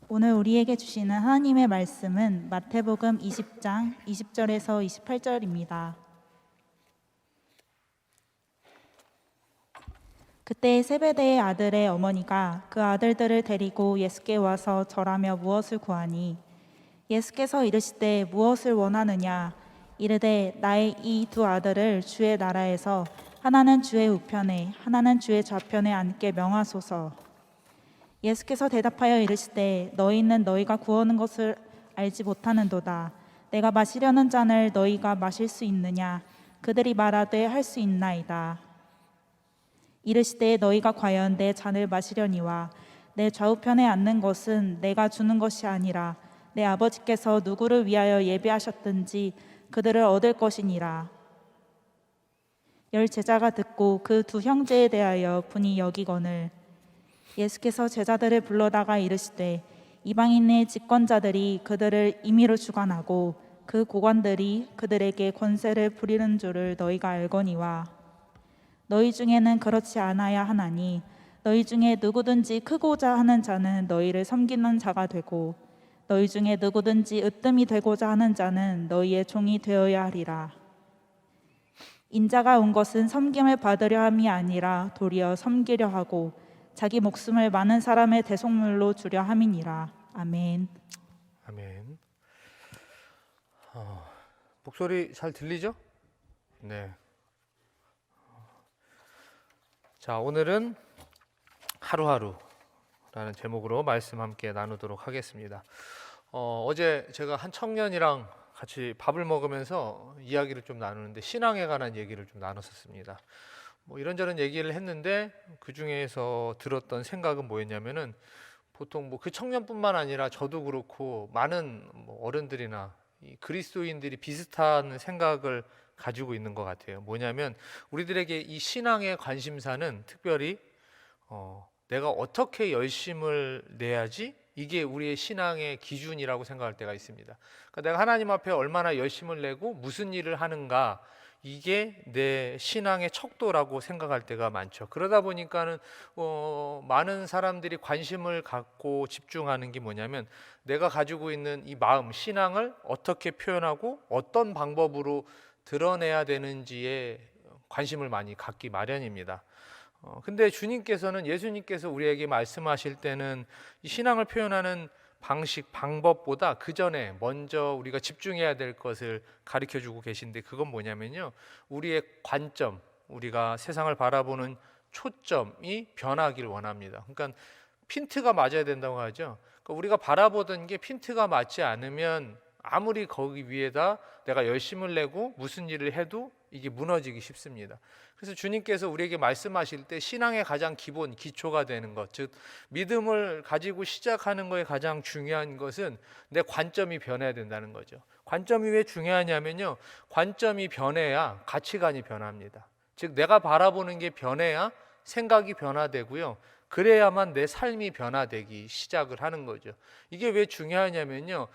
오늘 우리에게 주시는 하나님의 말씀은 마태복음 20장 20절에서 28절입니다. 그때 세베대의 아들의 어머니가 그 아들들을 데리고 예수께 와서 절하며 무엇을 구하니 예수께서 이르시되 무엇을 원하느냐 이르되 나의 이 두 아들을 주의 나라에서 하나는 주의 우편에 하나는 주의 좌편에 앉게 명하소서. 예수께서 대답하여 이르시되 너희는 너희가 구하는 것을 알지 못하는도다. 내가 마시려는 잔을 너희가 마실 수 있느냐? 그들이 말하되 할 수 있나이다. 이르시되 너희가 과연 내 잔을 마시려니와 내 좌우편에 앉는 것은 내가 주는 것이 아니라 내 아버지께서 누구를 위하여 예비하셨든지 그들을 얻을 것이니라. 열 제자가 듣고 그 두 형제에 대하여 분이 여기거늘 예수께서 제자들을 불러다가 이르시되 이방인의 집권자들이 그들을 임의로 주관하고 그 고관들이 그들에게 권세를 부리는 줄을 너희가 알거니와 너희 중에는 그렇지 않아야 하나니 너희 중에 누구든지 크고자 하는 자는 너희를 섬기는 자가 되고 너희 중에 누구든지 으뜸이 되고자 하는 자는 너희의 종이 되어야 하리라. 인자가 온 것은 섬김을 받으려 함이 아니라 도리어 섬기려 하고 자기 목숨을 많은 사람의 대속물로 주려 함이니라. 아멘. 아멘. 목소리 잘 들리죠? 네. 자, 오늘은 하루하루라는 제목으로 말씀 함께 나누도록 하겠습니다. 어제 제가 한 청년이랑 같이 밥을 먹으면서 이야기를 좀 나누는데 신앙에 관한 얘기를 좀 나눴었습니다. 뭐 이런저런 얘기를 했는데 그 중에서 들었던 생각은 뭐였냐면은 보통 뭐 그 청년뿐만 아니라 저도 그렇고 많은 뭐 어른들이나 이 그리스도인들이 비슷한 생각을 가지고 있는 것 같아요. 뭐냐면 우리들에게 이 신앙의 관심사는 특별히 내가 어떻게 열심을 내야지 이게 우리의 신앙의 기준이라고 생각할 때가 있습니다. 그러니까 내가 하나님 앞에 얼마나 열심을 내고 무슨 일을 하는가 이게 내 신앙의 척도라고 생각할 때가 많죠. 그러다 보니까는 많은 사람들이 관심을 갖고 집중하는 게 뭐냐면 내가 가지고 있는 이 마음, 신앙을 어떻게 표현하고 어떤 방법으로 드러내야 되는지에 관심을 많이 갖기 마련입니다. 근데 주님께서는 예수님께서 우리에게 말씀하실 때는 이 신앙을 표현하는 방식, 방법보다 그 전에 먼저 우리가 집중해야 될 것을 가르쳐 주고 계신데 그건 뭐냐면요. 우리의 관점, 우리가 세상을 바라보는 초점이 변하길 원합니다. 그러니까 핀트가 맞아야 된다고 하죠. 그러니까 우리가 바라보던 게 핀트가 맞지 않으면 아무리 거기 위에다 내가 열심을 내고 무슨 일을 해도 이게 무너지기 쉽습니다. 그래서 주님께서 우리에게 말씀하실 때 신앙의 가장 기본, 기초가 되는 것, 즉 믿음을 가지고 시작하는 것의 가장 중요한 것은 내 관점이 변해야 된다는 거죠. 관점이 왜 중요하냐면요, 관점이 변해야 가치관이 변합니다. 즉 내가 바라보는 게 변해야 생각이 변화되고요, 그래야만 내 삶이 변화되기 시작을 하는 거죠. 이게 왜 중요하냐면요,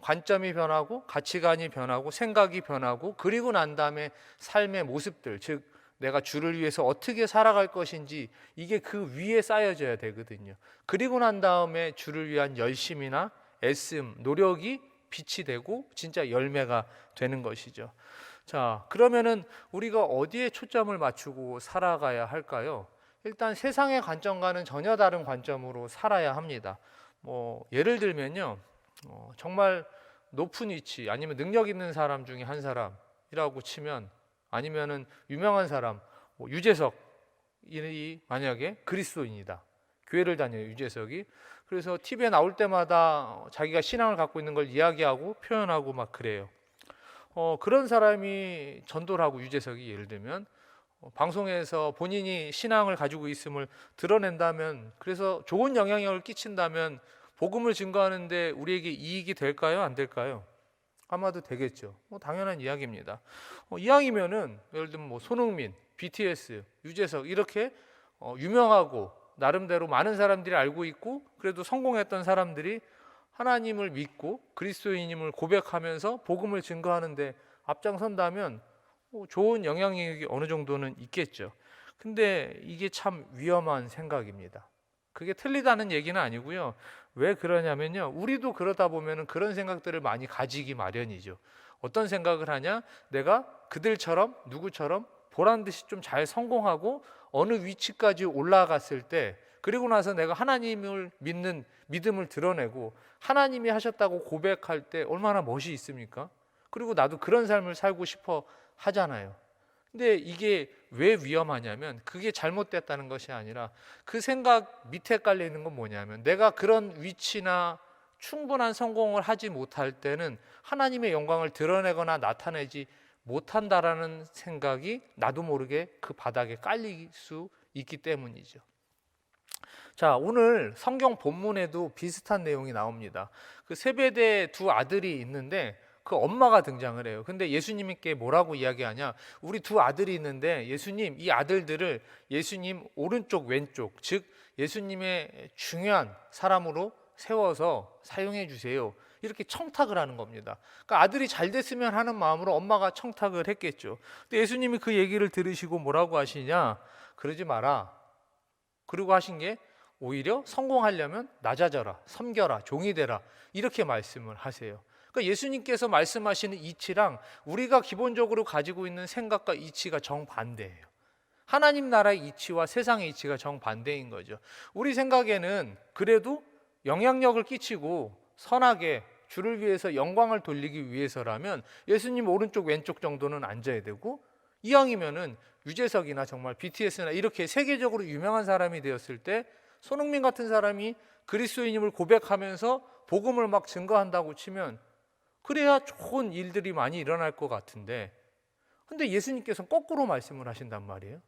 관점이 변하고 가치관이 변하고 생각이 변하고 그리고 난 다음에 삶의 모습들, 즉 내가 주를 위해서 어떻게 살아갈 것인지 이게 그 위에 쌓여져야 되거든요. 그리고 난 다음에 주를 위한 열심이나 애씀, 노력이 빛이 되고 진짜 열매가 되는 것이죠. 자, 그러면은 우리가 어디에 초점을 맞추고 살아가야 할까요? 일단 세상의 관점과는 전혀 다른 관점으로 살아야 합니다. 뭐 예를 들면요, 정말 높은 위치 아니면 능력 있는 사람 중에 한 사람이라고 치면, 아니면은 유명한 사람, 유재석이 만약에 그리스도인이다, 교회를 다녀요 유재석이. 그래서 TV에 나올 때마다 자기가 신앙을 갖고 있는 걸 이야기하고 표현하고 막 그래요. 그런 사람이 전도를 하고, 유재석이 예를 들면 방송에서 본인이 신앙을 가지고 있음을 드러낸다면, 그래서 좋은 영향력을 끼친다면 복음을 증거하는데 우리에게 이익이 될까요? 안 될까요? 아마도 되겠죠. 당연한 이야기입니다. 이왕이면은 예를 들면 손흥민, BTS, 유재석 이렇게 유명하고 나름대로 많은 사람들이 알고 있고 그래도 성공했던 사람들이 하나님을 믿고 그리스도인임을 고백하면서 복음을 증거하는데 앞장선다면 좋은 영향력이 어느 정도는 있겠죠. 근데 이게 참 위험한 생각입니다. 그게 틀리다는 얘기는 아니고요. 왜 그러냐면요. 우리도 그러다 보면은 그런 생각들을 많이 가지기 마련이죠. 어떤 생각을 하냐? 내가 그들처럼 누구처럼 보란 듯이 좀 잘 성공하고 어느 위치까지 올라갔을 때, 그리고 나서 내가 하나님을 믿는 믿음을 드러내고 하나님이 하셨다고 고백할 때 얼마나 멋이 있습니까? 그리고 나도 그런 삶을 살고 싶어 하잖아요. 근데 이게 왜 위험하냐면 그게 잘못됐다는 것이 아니라 그 생각 밑에 깔려 있는 건 뭐냐면 내가 그런 위치나 충분한 성공을 하지 못할 때는 하나님의 영광을 드러내거나 나타내지 못한다라는 생각이 나도 모르게 그 바닥에 깔릴 수 있기 때문이죠. 자, 오늘 성경 본문에도 비슷한 내용이 나옵니다. 그 세베대 두 아들이 있는데 그 엄마가 등장을 해요. 근데 예수님께 뭐라고 이야기하냐? 우리 두 아들이 있는데 예수님, 이 아들들을 예수님 오른쪽 왼쪽, 즉 예수님의 중요한 사람으로 세워서 사용해 주세요. 이렇게 청탁을 하는 겁니다. 그러니까 아들이 잘 됐으면 하는 마음으로 엄마가 청탁을 했겠죠. 근데 예수님이 그 얘기를 들으시고 뭐라고 하시냐? 그러지 마라. 그리고 하신 게 오히려 성공하려면 낮아져라, 섬겨라, 종이 되라, 이렇게 말씀을 하세요. 그러니까 예수님께서 말씀하시는 이치랑 우리가 기본적으로 가지고 있는 생각과 이치가 정반대예요. 하나님 나라의 이치와 세상의 이치가 정반대인 거죠. 우리 생각에는 그래도 영향력을 끼치고 선하게 주를 위해서 영광을 돌리기 위해서라면 예수님 오른쪽 왼쪽 정도는 앉아야 되고, 이왕이면은 유재석이나 정말 BTS나 이렇게 세계적으로 유명한 사람이 되었을 때 손흥민 같은 사람이 그리스도인임을 고백하면서 복음을 막 증거한다고 치면 그래야 좋은 일들이 많이 일어날 것 같은데, 근데 예수님께서는 거꾸로 말씀을 하신단 말이에요.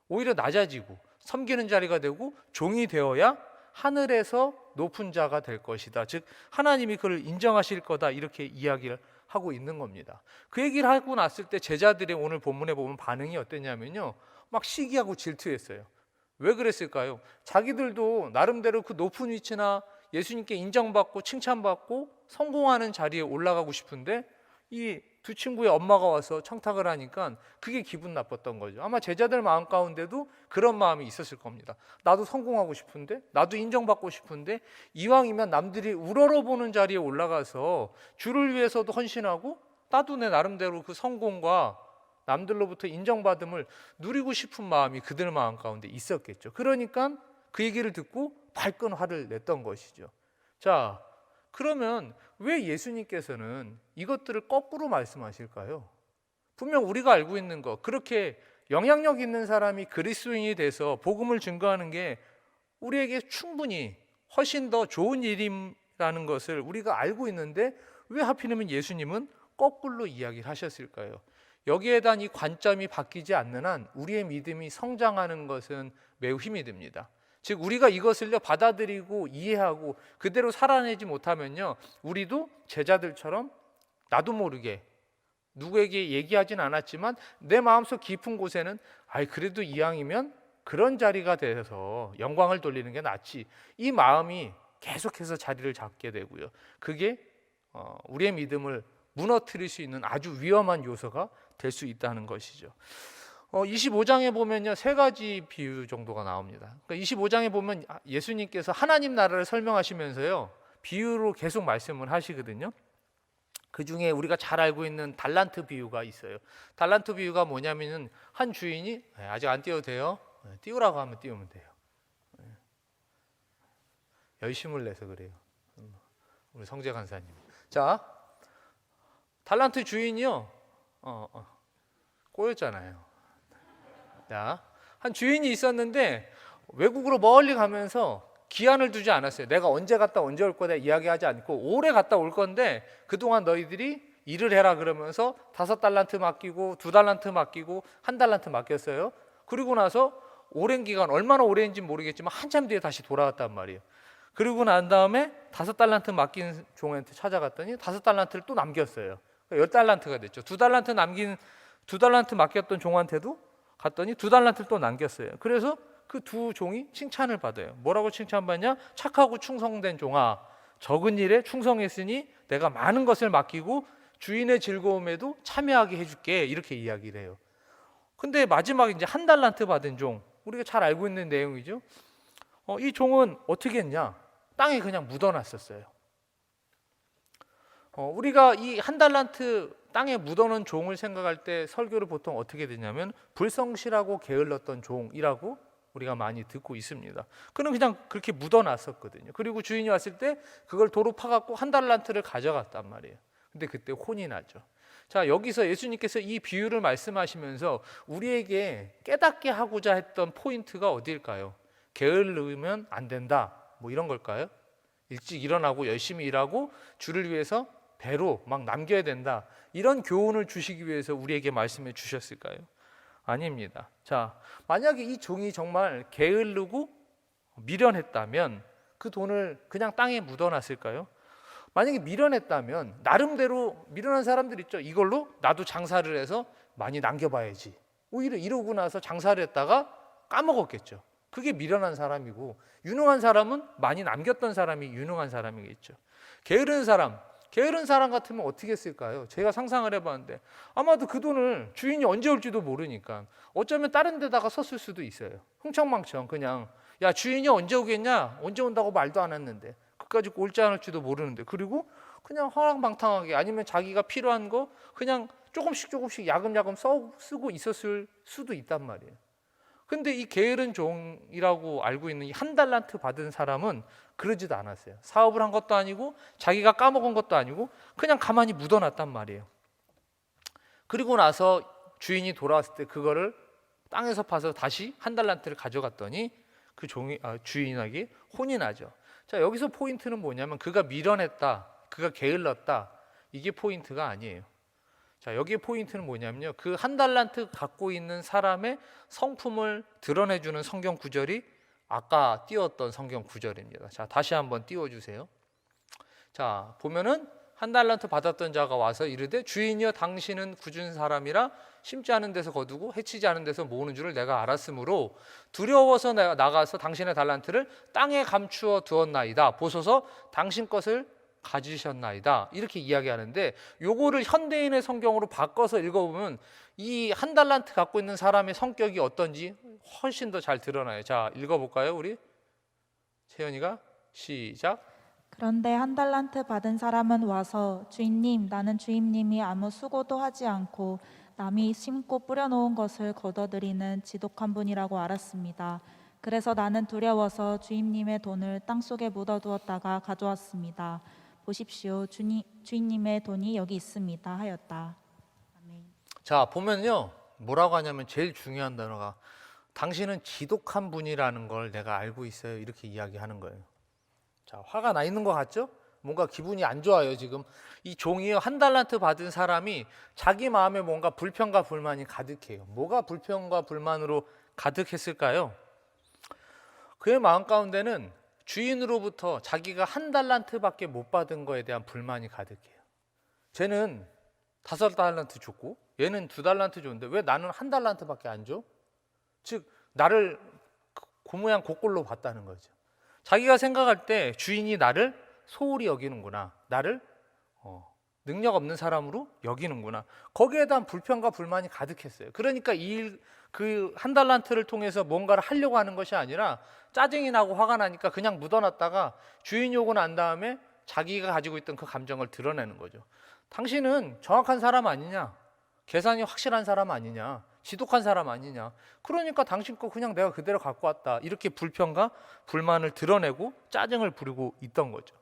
오히려 낮아지고 섬기는 자리가 되고 종이 되어야 하늘에서 높은 자가 될 것이다. 즉 하나님이 그를 인정하실 거다, 이렇게 이야기를 하고 있는 겁니다. 그 얘기를 하고 났을 때 제자들의 오늘 본문에 보면 반응이 어땠냐면요, 막 시기하고 질투했어요. 왜 그랬을까요? 자기들도 나름대로 그 높은 위치나 예수님께 인정받고 칭찬받고 성공하는 자리에 올라가고 싶은데 이 두 친구의 엄마가 와서 청탁을 하니까 그게 기분 나빴던 거죠. 아마 제자들 마음 가운데도 그런 마음이 있었을 겁니다. 나도 성공하고 싶은데, 나도 인정받고 싶은데, 이왕이면 남들이 우러러보는 자리에 올라가서 주를 위해서도 헌신하고 나도 내 나름대로 그 성공과 남들로부터 인정받음을 누리고 싶은 마음이 그들 마음 가운데 있었겠죠. 그러니까 그 얘기를 듣고 발끈 화를 냈던 것이죠. 자, 그러면 왜 예수님께서는 이것들을 거꾸로 말씀하실까요? 분명 우리가 알고 있는 것, 그렇게 영향력 있는 사람이 그리스도인이 돼서 복음을 증거하는 게 우리에게 충분히 훨씬 더 좋은 일이라는 것을 우리가 알고 있는데 왜 하필이면 예수님은 거꾸로 이야기를 하셨을까요? 여기에 대한 이 관점이 바뀌지 않는 한 우리의 믿음이 성장하는 것은 매우 힘이 듭니다. 즉 우리가 이것을 받아들이고 이해하고 그대로 살아내지 못하면요, 우리도 제자들처럼 나도 모르게 누구에게 얘기하진 않았지만 내 마음속 깊은 곳에는 그래도 이왕이면 그런 자리가 돼서 영광을 돌리는 게 낫지, 이 마음이 계속해서 자리를 잡게 되고요, 그게 우리의 믿음을 무너뜨릴 수 있는 아주 위험한 요소가 될 수 있다는 것이죠. 25장에 보면요, 세 가지 비유 정도가 나옵니다. 그러니까 25장에 보면 예수님께서 하나님 나라를 설명하시면서요, 비유로 계속 말씀을 하시거든요. 그 중에 우리가 잘 알고 있는 달란트 비유가 있어요. 달란트 비유가 뭐냐면은 한 주인이 아직 안 띄워도 돼요. 띄우라고 하면 띄우면 돼요. 열심을 내서 그래요. 우리 성재 간사님. 자, 달란트 주인이요, 꼬였잖아요. 자, 한 주인이 있었는데 외국으로 멀리 가면서 기한을 두지 않았어요. 내가 언제 갔다 언제 올 거다 이야기하지 않고 오래 갔다 올 건데 그동안 너희들이 일을 해라 그러면서 5달란트 맡기고 2달란트 맡기고 1달란트 맡겼어요. 그리고 나서 오랜 기간, 얼마나 오래인지 모르겠지만 한참 뒤에 다시 돌아왔단 말이에요. 그리고 난 다음에 5달란트 맡긴 종한테 찾아갔더니 5달란트를 또 남겼어요. 10달란트가 됐죠. 2달란트 맡겼던 종한테도 갔더니 2달란트를 또 남겼어요. 그래서 그 두 종이 칭찬을 받아요. 뭐라고 칭찬받냐? 착하고 충성된 종아, 적은 일에 충성했으니 내가 많은 것을 맡기고 주인의 즐거움에도 참여하게 해줄게, 이렇게 이야기를 해요. 근데 마지막에 이제 1달란트 받은 종, 우리가 잘 알고 있는 내용이죠. 이 종은 어떻게 했냐? 땅에 그냥 묻어놨었어요. 우리가 이 한 달란트 땅에 묻어놓은 종을 생각할 때 설교를 보통 어떻게 되냐면 불성실하고 게을렀던 종이라고 우리가 많이 듣고 있습니다. 그는 그냥 그렇게 묻어놨었거든요. 그리고 주인이 왔을 때 그걸 도로 파갖고 한 달란트를 가져갔단 말이에요. 근데 그때 혼이 나죠. 자, 여기서 예수님께서 이 비유를 말씀하시면서 우리에게 깨닫게 하고자 했던 포인트가 어디일까요? 게으르면 안 된다, 뭐 이런 걸까요? 일찍 일어나고 열심히 일하고 주를 위해서 배로 막 남겨야 된다, 이런 교훈을 주시기 위해서 우리에게 말씀해 주셨을까요? 아닙니다. 자, 만약에 이 종이 정말 게으르고 미련했다면 그 돈을 그냥 땅에 묻어놨을까요? 만약에 미련했다면 나름대로 미련한 사람들 있죠. 이걸로 나도 장사를 해서 많이 남겨봐야지, 오히려 이러고 나서 장사를 했다가 까먹었겠죠. 그게 미련한 사람이고, 유능한 사람은 많이 남겼던 사람이 유능한 사람이겠죠. 게으른 사람 같으면 어떻게 했을까요? 제가 상상을 해봤는데 아마도 그 돈을 주인이 언제 올지도 모르니까 어쩌면 다른 데다가 썼을 수도 있어요. 흥청망청 그냥, 야, 주인이 언제 오겠냐? 언제 온다고 말도 안 했는데 그까짓 거 올지 않을지도 모르는데, 그리고 그냥 허랑방탕하게, 아니면 자기가 필요한 거 그냥 조금씩 야금야금 쓰고 있었을 수도 있단 말이에요. 근데 이 게으른 종이라고 알고 있는 이 한 달란트 받은 사람은 그러지도 않았어요. 사업을 한 것도 아니고 자기가 까먹은 것도 아니고 그냥 가만히 묻어놨단 말이에요. 그리고 나서 주인이 돌아왔을 때 그거를 땅에서 파서 다시 한 달란트를 가져갔더니 그 주인에게 혼이 나죠. 자, 여기서 포인트는 뭐냐면 그가 미련했다, 그가 게을렀다, 이게 포인트가 아니에요. 자, 여기에 포인트는 뭐냐면요, 그 한 달란트 갖고 있는 사람의 성품을 드러내주는 성경 구절이 아까 띄웠던 성경 구절입니다. 자, 다시 한번 띄워주세요. 자, 보면은 한 달란트 받았던 자가 와서 이르되 주인이여, 당신은 굳은 사람이라 심지 않은 데서 거두고 해치지 않은 데서 모으는 줄을 내가 알았으므로 두려워서 내가 나가서 당신의 달란트를 땅에 감추어 두었나이다. 보소서 당신 것을 가지셨나이다. 이렇게 이야기하는데, 요거를 현대인의 성경으로 바꿔서 읽어보면 이 한 달란트 갖고 있는 사람의 성격이 어떤지 훨씬 더 잘 드러나요. 자, 읽어볼까요? 우리 채연이가 시작. 그런데 한 달란트 받은 사람은 와서 주인님, 나는 주인님이 아무 수고도 하지 않고 남이 심고 뿌려놓은 것을 거둬들이는 지독한 분이라고 알았습니다. 그래서 나는 두려워서 주인님의 돈을 땅속에 묻어두었다가 가져왔습니다. 보십시오, 주인님의 돈이 여기 있습니다 하였다. 아멘. 자, 보면요, 뭐라고 하냐면 제일 중요한 단어가 당신은 지독한 분이라는 걸 내가 알고 있어요, 이렇게 이야기하는 거예요. 자, 화가 나 있는 것 같죠? 뭔가 기분이 안 좋아요. 지금 이 종이요, 한 달란트 받은 사람이 자기 마음에 뭔가 불평과 불만이 가득해요. 뭐가 불평과 불만으로 가득했을까요? 그의 마음 가운데는 주인으로부터 자기가 한 달란트밖에 못 받은 거에 대한 불만이 가득해요. 쟤는 5달란트 줬고 얘는 2달란트 줬는데 왜 나는 한 달란트밖에 안 줘? 즉 나를 고모양 고꼴로 봤다는 거죠. 자기가 생각할 때 주인이 나를 소홀히 여기는구나, 나를 능력 없는 사람으로 여기는구나, 거기에 대한 불평과 불만이 가득했어요. 그러니까 그 한 달란트를 통해서 뭔가를 하려고 하는 것이 아니라 짜증이 나고 화가 나니까 그냥 묻어놨다가 주인이 오고 난 다음에 자기가 가지고 있던 그 감정을 드러내는 거죠. 당신은 정확한 사람 아니냐, 계산이 확실한 사람 아니냐, 지독한 사람 아니냐, 그러니까 당신 거 그냥 내가 그대로 갖고 왔다, 이렇게 불평과 불만을 드러내고 짜증을 부리고 있던 거죠.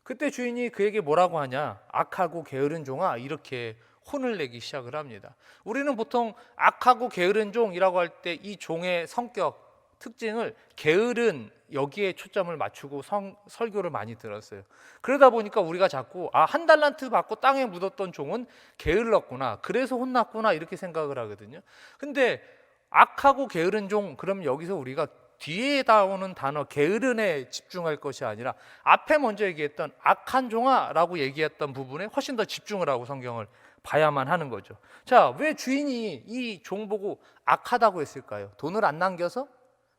그때 주인이 그에게 뭐라고 하냐, 악하고 게으른 종아, 이렇게 혼을 내기 시작을 합니다. 우리는 보통 악하고 게으른 종이라고 할 때 이 종의 성격 특징을 게으른, 여기에 초점을 맞추고 설교를 많이 들었어요. 그러다 보니까 우리가 자꾸 한 달란트 받고 땅에 묻었던 종은 게을렀구나, 그래서 혼났구나, 이렇게 생각을 하거든요. 근데 악하고 게으른 종, 그럼 여기서 우리가 뒤에 나오는 단어 게으른에 집중할 것이 아니라 앞에 먼저 얘기했던 악한 종아라고 얘기했던 부분에 훨씬 더 집중을 하고 성경을 봐야만 하는 거죠. 자, 왜 주인이 이 종 보고 악하다고 했을까요? 돈을 안 남겨서?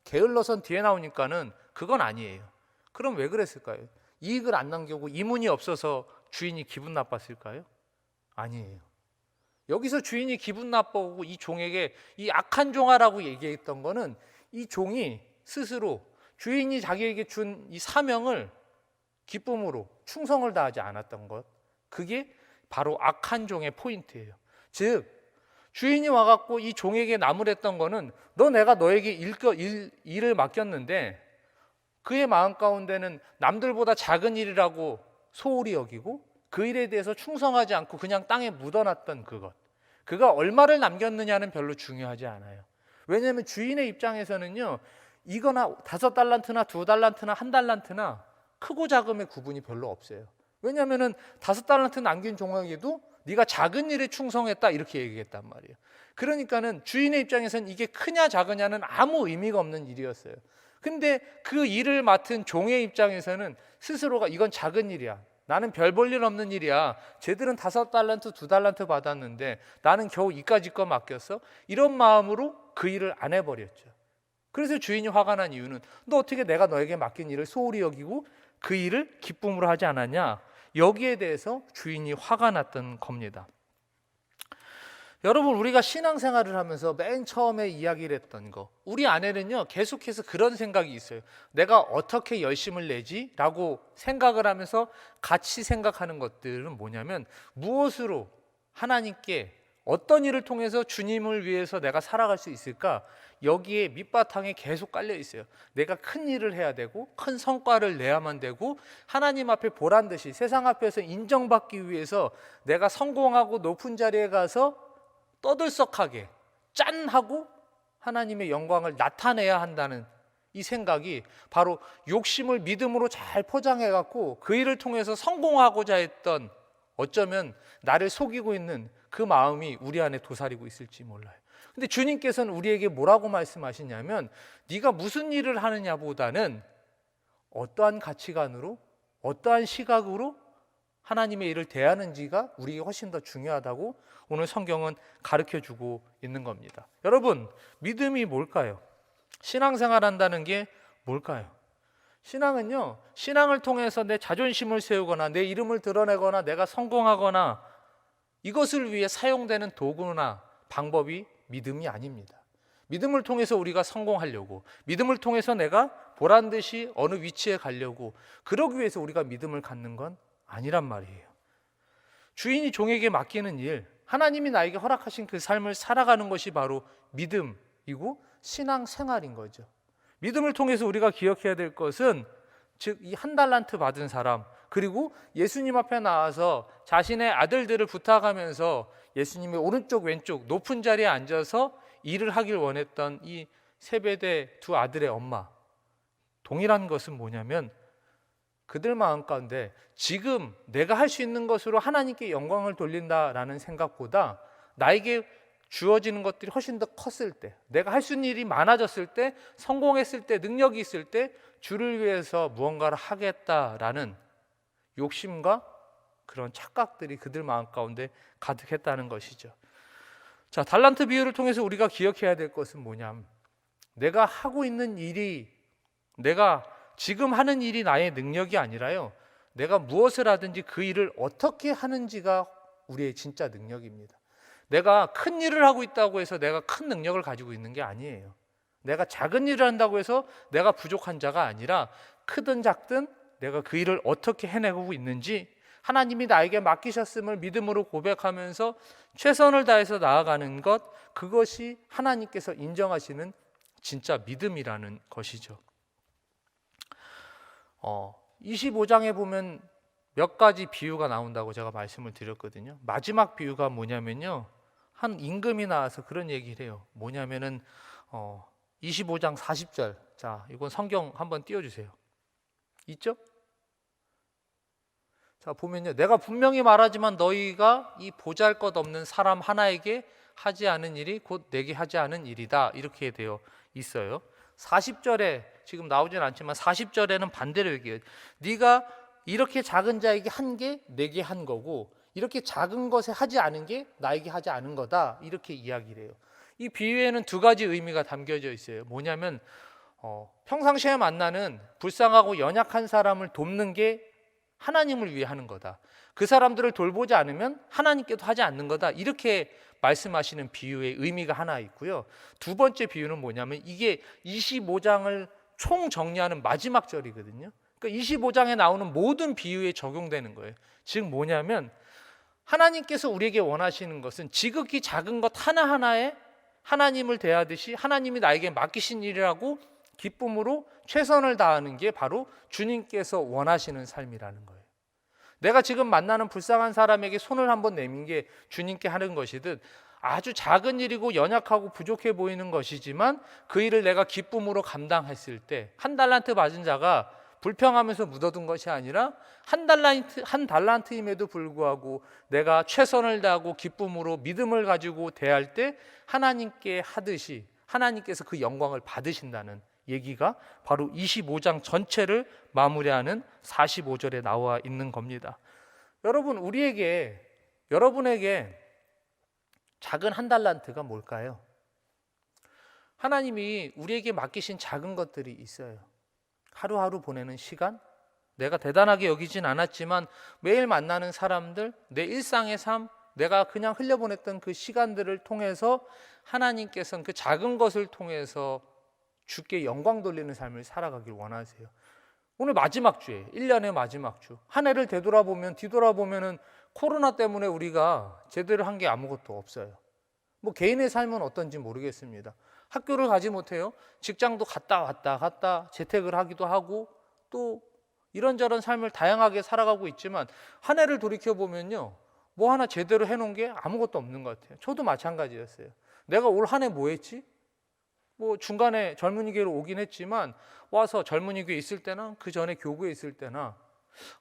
게을러선 뒤에 나오니까는 그건 아니에요. 그럼 왜 그랬을까요? 이익을 안 남기고 이문이 없어서 주인이 기분 나빴을까요? 아니에요. 여기서 주인이 기분 나빠하고 이 종에게 이 악한 종아라고 얘기했던 거는 이 종이 스스로 주인이 자기에게 준 이 사명을 기쁨으로 충성을 다하지 않았던 것, 그게 바로 악한 종의 포인트예요. 즉 주인이 와갖고 이 종에게 나무랬던 거는 내가 너에게 일을 맡겼는데 그의 마음 가운데는 남들보다 작은 일이라고 소홀히 여기고 그 일에 대해서 충성하지 않고 그냥 땅에 묻어놨던 그것, 그가 얼마를 남겼느냐는 별로 중요하지 않아요. 왜냐하면 주인의 입장에서는요, 이거나 5달란트나 2달란트나 1달란트나 크고 작음의 구분이 별로 없어요. 왜냐하면 5달란트 남긴 종에게도 네가 작은 일에 충성했다 이렇게 얘기했단 말이에요. 그러니까는 주인의 입장에서는 이게 크냐 작으냐는 아무 의미가 없는 일이었어요. 근데 그 일을 맡은 종의 입장에서는 스스로가 이건 작은 일이야, 나는 별 볼 일 없는 일이야, 쟤들은 5달란트 2달란트 받았는데 나는 겨우 이까짓 거 맡겼어, 이런 마음으로 그 일을 안 해버렸죠. 그래서 주인이 화가 난 이유는 너 어떻게 내가 너에게 맡긴 일을 소홀히 여기고 그 일을 기쁨으로 하지 않았냐, 여기에 대해서 주인이 화가 났던 겁니다. 여러분, 우리가 신앙생활을 하면서 맨 처음에 이야기를 했던 거, 우리 안에는요 계속해서 그런 생각이 있어요. 내가 어떻게 열심을 내지? 라고 생각을 하면서 같이 생각하는 것들은 뭐냐면, 무엇으로 하나님께 어떤 일을 통해서 주님을 위해서 내가 살아갈 수 있을까? 여기에 밑바탕에 계속 깔려 있어요. 내가 큰 일을 해야 되고 큰 성과를 내야만 되고 하나님 앞에 보란듯이 세상 앞에서 인정받기 위해서 내가 성공하고 높은 자리에 가서 떠들썩하게 짠 하고 하나님의 영광을 나타내야 한다는 이 생각이 바로 욕심을 믿음으로 잘 포장해 갖고 그 일을 통해서 성공하고자 했던, 어쩌면 나를 속이고 있는 그 마음이 우리 안에 도사리고 있을지 몰라요. 근데 주님께서는 우리에게 뭐라고 말씀하시냐면, 네가 무슨 일을 하느냐보다는 어떠한 가치관으로, 어떠한 시각으로 하나님의 일을 대하는지가 우리에게 훨씬 더 중요하다고 오늘 성경은 가르쳐주고 있는 겁니다. 여러분, 믿음이 뭘까요? 신앙생활 한다는 게 뭘까요? 신앙은요, 신앙을 통해서 내 자존심을 세우거나 내 이름을 드러내거나 내가 성공하거나 이것을 위해 사용되는 도구나 방법이 믿음이 아닙니다. 믿음을 통해서 우리가 성공하려고, 믿음을 통해서 내가 보란듯이 어느 위치에 가려고, 그러기 위해서 우리가 믿음을 갖는 건 아니란 말이에요. 주인이 종에게 맡기는 일, 하나님이 나에게 허락하신 그 삶을 살아가는 것이 바로 믿음이고 신앙생활인 거죠. 믿음을 통해서 우리가 기억해야 될 것은, 즉 이 1달란트 받은 사람, 그리고 예수님 앞에 나와서 자신의 아들들을 부탁하면서 예수님의 오른쪽 왼쪽 높은 자리에 앉아서 일을 하길 원했던 이 세베대 두 아들의 엄마, 동일한 것은 뭐냐면 그들 마음 가운데 지금 내가 할 수 있는 것으로 하나님께 영광을 돌린다라는 생각보다 나에게 주어지는 것들이 훨씬 더 컸을 때, 내가 할 수 있는 일이 많아졌을 때, 성공했을 때, 능력이 있을 때 주를 위해서 무언가를 하겠다라는 욕심과 그런 착각들이 그들 마음 가운데 가득했다는 것이죠. 자, 달란트 비유를 통해서 우리가 기억해야 될 것은 뭐냐면, 내가 하고 있는 일이, 내가 지금 하는 일이 나의 능력이 아니라요, 내가 무엇을 하든지 그 일을 어떻게 하는지가 우리의 진짜 능력입니다. 내가 큰 일을 하고 있다고 해서 내가 큰 능력을 가지고 있는 게 아니에요. 내가 작은 일을 한다고 해서 내가 부족한 자가 아니라, 크든 작든 내가 그 일을 어떻게 해내고 있는지 하나님이 나에게 맡기셨음을 믿음으로 고백하면서 최선을 다해서 나아가는 것, 그것이 하나님께서 인정하시는 진짜 믿음이라는 것이죠. 25장에 보면 몇 가지 비유가 나온다고 제가 말씀을 드렸거든요. 마지막 비유가 뭐냐면요, 한 임금이 나와서 그런 얘기를 해요. 뭐냐면은 25장 40절. 자, 이건 성경 한번 띄워주세요. 있죠? 자, 보면요, 내가 분명히 말하지만 너희가 이 보잘것없는 사람 하나에게 하지 않은 일이 곧 내게 하지 않은 일이다, 이렇게 되어 있어요. 40절에 지금 나오진 않지만 40절에는 반대로 얘기해요. 네가 이렇게 작은 자에게 한 게 내게 한 거고, 이렇게 작은 것에 하지 않은 게 나에게 하지 않은 거다, 이렇게 이야기를 해요. 이 비유에는 두 가지 의미가 담겨져 있어요. 뭐냐면 평상시에 만나는 불쌍하고 연약한 사람을 돕는 게 하나님을 위해 하는 거다, 그 사람들을 돌보지 않으면 하나님께도 하지 않는 거다, 이렇게 말씀하시는 비유의 의미가 하나 있고요. 두 번째 비유는 뭐냐면, 이게 25장을 총 정리하는 마지막 절이거든요. 그러니까 25장에 나오는 모든 비유에 적용되는 거예요. 즉 뭐냐면 하나님께서 우리에게 원하시는 것은 지극히 작은 것 하나하나에 하나님을 대하듯이 하나님이 나에게 맡기신 일이라고 기쁨으로 최선을 다하는 게 바로 주님께서 원하시는 삶이라는 거예요. 내가 지금 만나는 불쌍한 사람에게 손을 한번 내민 게 주님께 하는 것이듯 아주 작은 일이고 연약하고 부족해 보이는 것이지만 그 일을 내가 기쁨으로 감당했을 때 한 달란트 받은 자가 불평하면서 묻어둔 것이 아니라 한 달란트임에도 불구하고 내가 최선을 다하고 기쁨으로 믿음을 가지고 대할 때 하나님께 하듯이 하나님께서 그 영광을 받으신다는 얘기가 바로 25장 전체를 마무리하는 45절에 나와 있는 겁니다. 여러분, 여러분에게 작은 한 달란트가 뭘까요? 하나님이 우리에게 맡기신 작은 것들이 있어요. 하루하루 보내는 시간, 내가 대단하게 여기진 않았지만 매일 만나는 사람들, 내 일상의 삶, 내가 그냥 흘려보냈던 그 시간들을 통해서 하나님께서는 그 작은 것을 통해서 주께 영광 돌리는 삶을 살아가길 원하세요. 오늘 마지막 주에 1년의 마지막 주, 한 해를 뒤돌아보면은 코로나 때문에 우리가 제대로 한 게 아무것도 없어요. 뭐 개인의 삶은 어떤지 모르겠습니다. 학교를 가지 못해요. 직장도 갔다 왔다 재택을 하기도 하고 또 이런저런 삶을 다양하게 살아가고 있지만 한 해를 돌이켜보면요, 뭐 하나 제대로 해놓은 게 아무것도 없는 것 같아요. 저도 마찬가지였어요. 내가 올 한 해 뭐 했지? 뭐 중간에 젊은이교회로 오긴 했지만 와서 젊은이교회 있을 때나 그 전에 교구에 있을 때나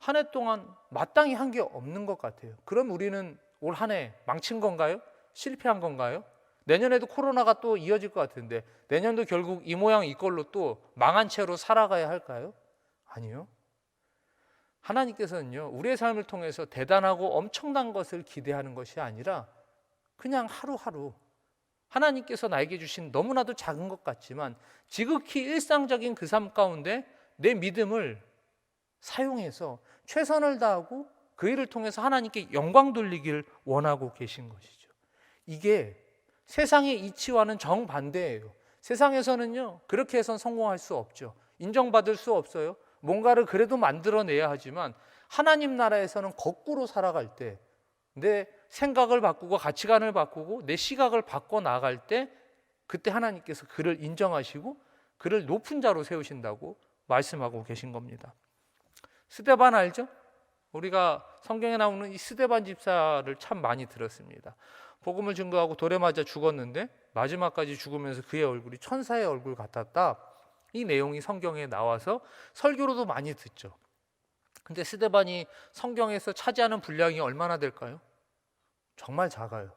한 해 동안 마땅히 한 게 없는 것 같아요. 그럼 우리는 올 한 해 망친 건가요? 실패한 건가요? 내년에도 코로나가 또 이어질 것 같은데 내년도 결국 이 모양 이 꼴로 또 망한 채로 살아가야 할까요? 아니요. 하나님께서는요, 우리의 삶을 통해서 대단하고 엄청난 것을 기대하는 것이 아니라 그냥 하루하루 하나님께서 나에게 주신 너무나도 작은 것 같지만 지극히 일상적인 그 삶 가운데 내 믿음을 사용해서 최선을 다하고 그 일을 통해서 하나님께 영광 돌리길 원하고 계신 것이죠. 이게 세상의 이치와는 정반대예요. 세상에서는요, 그렇게 해선 성공할 수 없죠. 인정받을 수 없어요. 뭔가를 그래도 만들어내야 하지만 하나님 나라에서는 거꾸로 살아갈 때 내 생각을 바꾸고 가치관을 바꾸고 내 시각을 바꿔 나갈 때 그때 하나님께서 그를 인정하시고 그를 높은 자로 세우신다고 말씀하고 계신 겁니다. 스데반 알죠? 우리가 성경에 나오는 이 스데반 집사를 참 많이 들었습니다. 복음을 증거하고 돌에 맞아 죽었는데 마지막까지 죽으면서 그의 얼굴이 천사의 얼굴 같았다. 이 내용이 성경에 나와서 설교로도 많이 듣죠. 근데 스데반이 성경에서 차지하는 분량이 얼마나 될까요? 정말 작아요.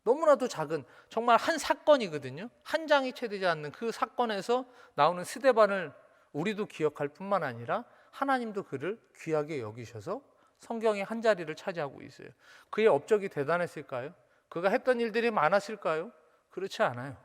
너무나도 작은 정말 한 사건이거든요. 한 장이 채 되지 않는 그 사건에서 나오는 스데반을 우리도 기억할 뿐만 아니라 하나님도 그를 귀하게 여기셔서 성경의 한 자리를 차지하고 있어요. 그의 업적이 대단했을까요? 그가 했던 일들이 많았을까요? 그렇지 않아요.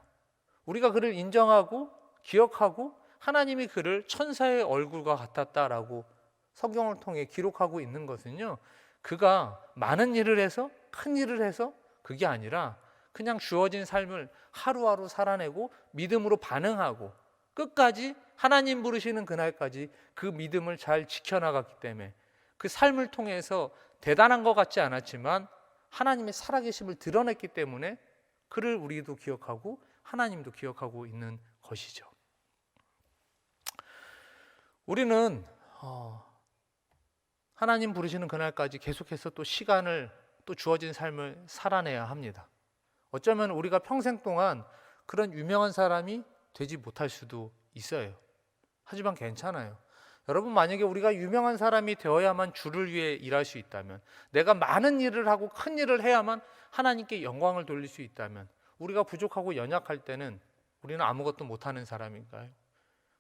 우리가 그를 인정하고 기억하고 하나님이 그를 천사의 얼굴과 같았다라고 성경을 통해 기록하고 있는 것은요, 그가 많은 일을 해서 큰 일을 해서 그게 아니라 그냥 주어진 삶을 하루하루 살아내고 믿음으로 반응하고 끝까지 하나님 부르시는 그날까지 그 믿음을 잘 지켜나갔기 때문에 그 삶을 통해서 대단한 것 같지 않았지만 하나님의 살아계심을 드러냈기 때문에 그를 우리도 기억하고 하나님도 기억하고 있는 것이죠. 우리는 하나님 부르시는 그날까지 계속해서 또 시간을 또 주어진 삶을 살아내야 합니다. 어쩌면 우리가 평생 동안 그런 유명한 사람이 되지 못할 수도 있어요. 하지만 괜찮아요. 여러분, 만약에 우리가 유명한 사람이 되어야만 주를 위해 일할 수 있다면, 내가 많은 일을 하고 큰 일을 해야만 하나님께 영광을 돌릴 수 있다면, 우리가 부족하고 연약할 때는 우리는 아무것도 못하는 사람인가요?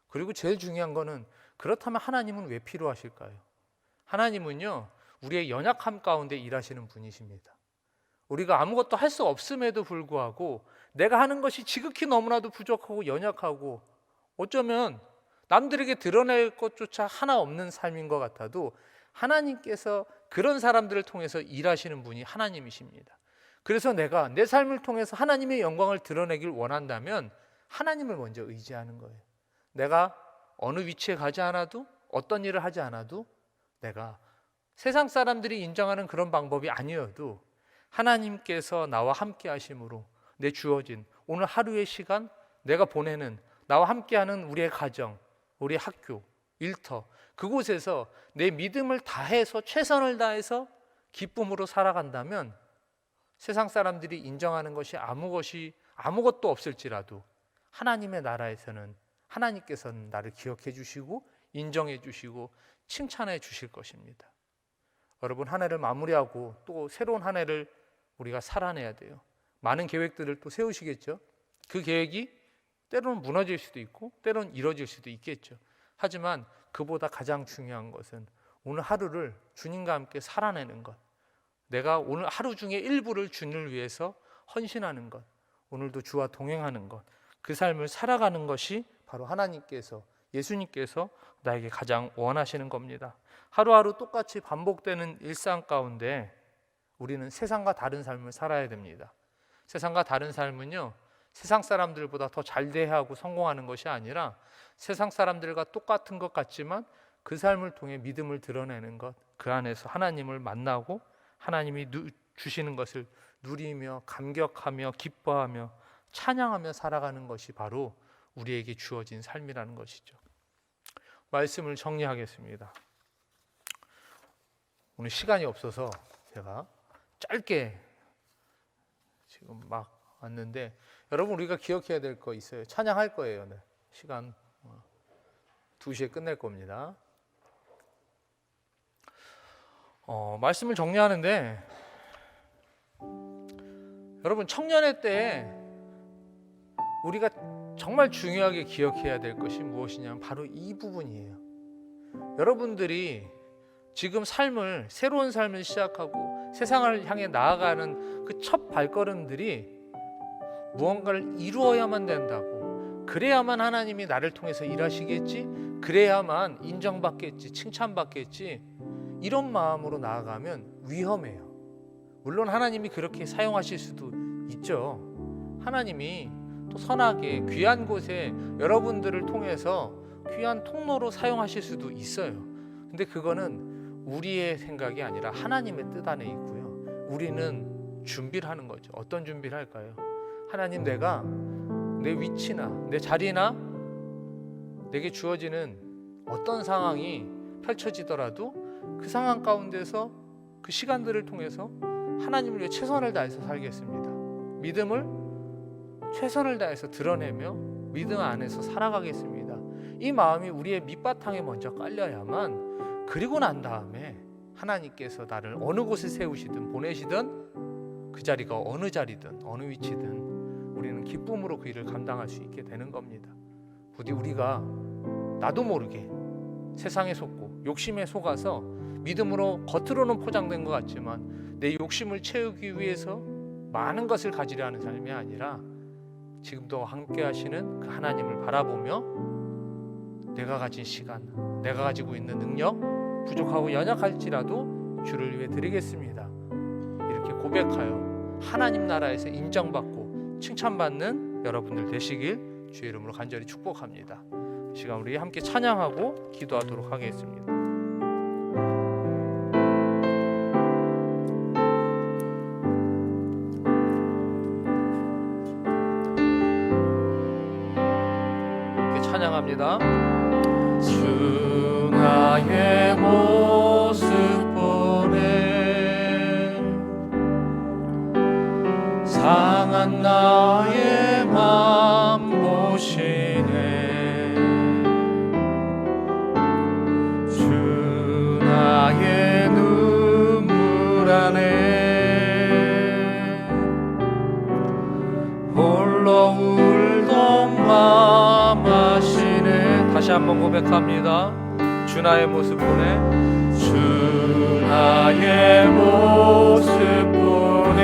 그리고 제일 중요한 거는 그렇다면 하나님은 왜 필요하실까요? 하나님은요, 우리의 연약함 가운데 일하시는 분이십니다. 우리가 아무것도 할 수 없음에도 불구하고 내가 하는 것이 지극히 너무나도 부족하고 연약하고 어쩌면 남들에게 드러낼 것조차 하나 없는 삶인 것 같아도 하나님께서 그런 사람들을 통해서 일하시는 분이 하나님이십니다. 그래서 내가 내 삶을 통해서 하나님의 영광을 드러내길 원한다면 하나님을 먼저 의지하는 거예요. 내가 어느 위치에 가지 않아도, 어떤 일을 하지 않아도, 내가 세상 사람들이 인정하는 그런 방법이 아니어도 하나님께서 나와 함께 하심으로 내 주어진 오늘 하루의 시간, 내가 보내는, 나와 함께하는 우리의 가정, 우리 학교, 일터, 그곳에서 내 믿음을 다해서, 최선을 다해서 기쁨으로 살아간다면 세상 사람들이 인정하는 것이 아무것도 없을지라도 하나님의 나라에서는 하나님께서는 나를 기억해 주시고 인정해 주시고 칭찬해 주실 것입니다. 여러분, 한 해를 마무리하고 또 새로운 한 해를 우리가 살아내야 돼요. 많은 계획들을 또 세우시겠죠. 그 계획이 때로는 무너질 수도 있고 때로는 이루어질 수도 있겠죠. 하지만 그보다 가장 중요한 것은 오늘 하루를 주님과 함께 살아내는 것, 내가 오늘 하루 중에 일부를 주님을 위해서 헌신하는 것, 오늘도 주와 동행하는 것, 그 삶을 살아가는 것이 바로 하나님께서, 예수님께서 나에게 가장 원하시는 겁니다. 하루하루 똑같이 반복되는 일상 가운데 우리는 세상과 다른 삶을 살아야 됩니다. 세상과 다른 삶은요, 세상 사람들보다 더 잘 대하고 성공하는 것이 아니라 세상 사람들과 똑같은 것 같지만 그 삶을 통해 믿음을 드러내는 것, 그 안에서 하나님을 만나고 하나님이 주시는 것을 누리며 감격하며 기뻐하며 찬양하며 살아가는 것이 바로 우리에게 주어진 삶이라는 것이죠. 말씀을 정리하겠습니다. 오늘 시간이 없어서 제가 짧게 지금 막 왔는데, 여러분 우리가 기억해야 될 거 있어요. 찬양할 거예요. 네. 시간 2시에 끝낼 겁니다. 말씀을 정리하는데, 여러분 청년의 때에 우리가 정말 중요하게 기억해야 될 것이 무엇이냐면 바로 이 부분이에요. 여러분들이 지금 새로운 삶을 시작하고 세상을 향해 나아가는 그 첫 발걸음들이 무언가를 이루어야만 된다고, 그래야만 하나님이 나를 통해서 일하시겠지, 그래야만 인정받겠지, 칭찬받겠지, 이런 마음으로 나아가면 위험해요. 물론 하나님이 그렇게 사용하실 수도 있죠. 하나님이 또 선하게 귀한 곳에 여러분들을 통해서 귀한 통로로 사용하실 수도 있어요. 근데 그거는 우리의 생각이 아니라 하나님의 뜻 안에 있고요. 우리는 준비를 하는 거죠. 어떤 준비를 할까요? 하나님, 내가 내 위치나 내 자리나 내게 주어지는 어떤 상황이 펼쳐지더라도 그 상황 가운데서 그 시간들을 통해서 하나님을 위해 최선을 다해서 살겠습니다. 믿음을 최선을 다해서 드러내며 믿음 안에서 살아가겠습니다. 이 마음이 우리의 밑바탕에 먼저 깔려야만, 그리고 난 다음에 하나님께서 나를 어느 곳에 세우시든 보내시든 그 자리가 어느 자리든 어느 위치든 우리는 기쁨으로 그 일을 감당할 수 있게 되는 겁니다. 부디 우리가 나도 모르게 세상에 속고 욕심에 속아서 믿음으로 겉으로는 포장된 것 같지만 내 욕심을 채우기 위해서 많은 것을 가지려 하는 삶이 아니라 지금도 함께 하시는 그 하나님을 바라보며 내가 가진 시간, 내가 가지고 있는 능력, 부족하고 연약할지라도 주를 위해 드리겠습니다. 이렇게 고백하여 하나님 나라에서 인정받고 칭찬받는 여러분들 되시길 주의 이름으로 간절히 축복합니다. 이 시간 우리 함께 찬양하고 기도하도록 하겠습니다. 찬양합니다. 주 나의 모습 보네, 상한 나의 맘 보시네. 주 나의 눈물 안에 홀로 울던 맘 아시네. 다시 한번 고백합니다. 주 나의 모습 보네, 주 나의 모습 보네,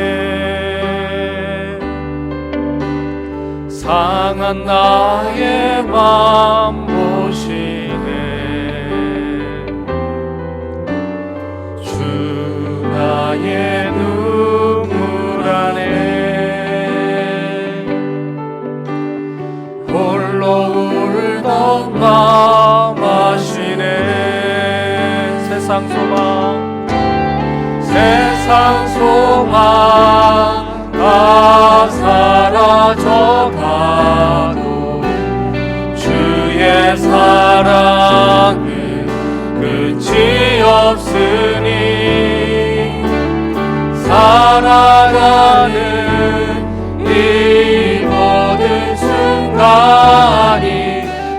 상한 나의 맘 보시네. 주 나의 눈물 안에 홀로 울던 세상 소망 세상 소망 다 사라져가도 주의 사랑은 끝이 없으니 살아가는 이 모든 순간이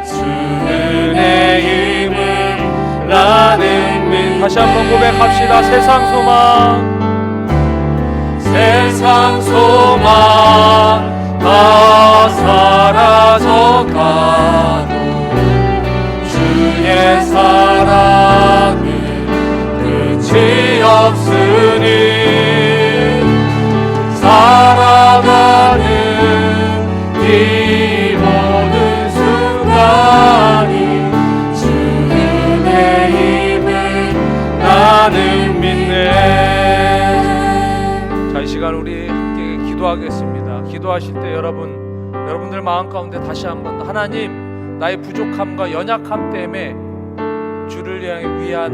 주 은혜임을 나는 믿. 다시 한번 고백합시다. 세상 소망 세상 소망 다 사라져가도 주의 사랑은 끝이 없으니 살아가는 이 모든 순간이 주 은혜임을 나는 믿네. 자, 이 시간 우리 함께 기도하겠습니다. 기도하실 때 여러분들 마음 가운데 다시 한번 하나님, 나의 부족함과 연약함 때문에 주를 위한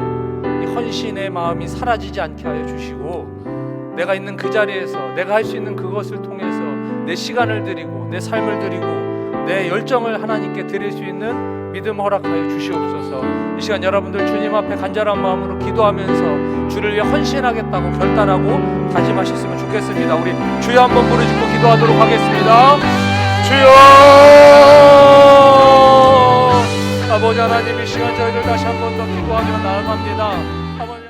이 헌신의 마음이 사라지지 않게 하여 주시고, 내가 있는 그 자리에서 내가 할 수 있는 그것을 통해서 내 시간을 드리고 내 삶을 드리고 내 열정을 하나님께 드릴 수 있는 믿음 허락하여 주시옵소서. 이 시간 여러분들 주님 앞에 간절한 마음으로 기도하면서 주를 위해 헌신하겠다고 결단하고 다짐하셨으면 좋겠습니다. 우리 주여 한번 부르짖고 기도하도록 하겠습니다. 주여, 아버지 하나님, 이 시간 저희들 다시 한 번 더 기도하며 나아갑니다.